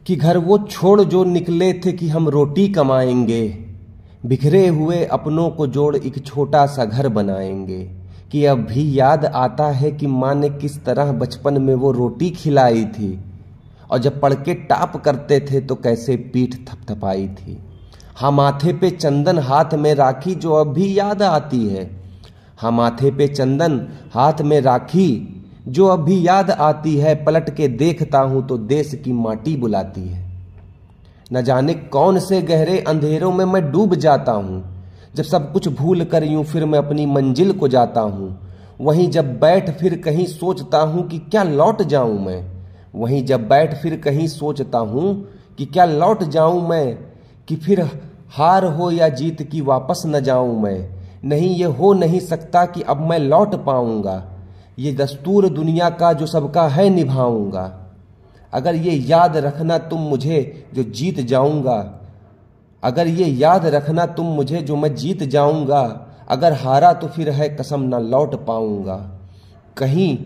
कि घर वो छोड़ जो निकले थे कि हम रोटी कमाएंगे, बिखरे हुए अपनों को जोड़ एक छोटा सा घर बनाएंगे। कि अब भी याद आता है कि माँ ने किस तरह बचपन में वो रोटी खिलाई थी, और जब पढ़ के टाप करते थे तो कैसे पीठ थपथपाई थी। हाँ, माथे पे चंदन हाथ में राखी जो अब भी याद आती है। हाँ, माथे पे चंदन हाथ में राखी जो अब भी याद आती है। पलट के देखता हूं तो देश की माटी बुलाती है। न जाने कौन से गहरे अंधेरों में मैं डूब जाता हूं, जब सब कुछ भूल कर यूं फिर मैं अपनी मंजिल को जाता हूं। वहीं जब बैठ फिर कहीं सोचता हूं कि क्या लौट जाऊं मैं। वहीं जब बैठ फिर कहीं सोचता हूं कि क्या लौट जाऊं मैं। कि फिर हार हो या जीत की वापस न जाऊं मैं। नहीं, ये हो नहीं सकता कि अब मैं लौट पाऊंगा। ये दस्तूर दुनिया का जो सबका है निभाऊंगा। अगर ये याद रखना तुम मुझे जो जीत जाऊंगा। अगर ये याद रखना तुम मुझे जो मैं जीत जाऊंगा। अगर हारा तो फिर है कसम ना लौट पाऊंगा। कहीं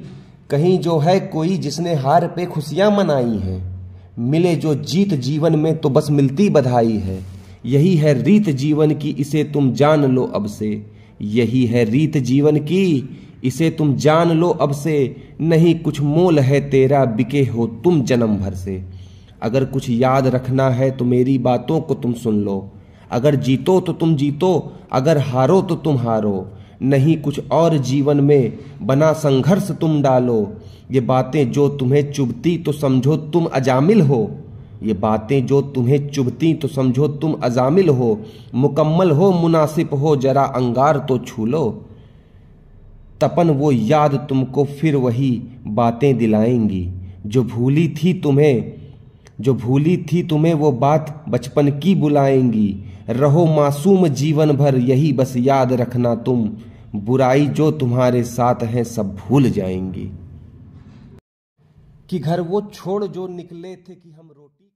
कहीं जो है कोई जिसने हार पे खुशियां मनाई हैं। मिले जो जीत जीवन में तो बस मिलती बधाई है। यही है रीत जीवन की, इसे तुम जान लो अब से। यही है रीत जीवन की, इसे तुम जान लो अब से। नहीं कुछ मोल है तेरा, बिके हो तुम जन्म भर से। अगर कुछ याद रखना है तो मेरी बातों को तुम सुन लो। अगर जीतो तो तुम जीतो, अगर हारो तो तुम हारो। नहीं कुछ और जीवन में बना संघर्ष तुम डालो। ये बातें जो तुम्हें चुभती तो समझो तुम अजामिल हो। ये बातें जो तुम्हें चुभती तो समझो तुम अजामिल हो। मुकम्मल हो, मुनासिब हो, जरा अंगार तो छू लो। तपन वो याद तुमको फिर वही बातें दिलाएंगी। जो भूली थी तुम्हें वो बात बचपन की बुलाएंगी। रहो मासूम जीवन भर, यही बस याद रखना तुम। बुराई जो तुम्हारे साथ है सब भूल जाएंगी। कि घर वो छोड़ जो निकले थे कि हम रोटी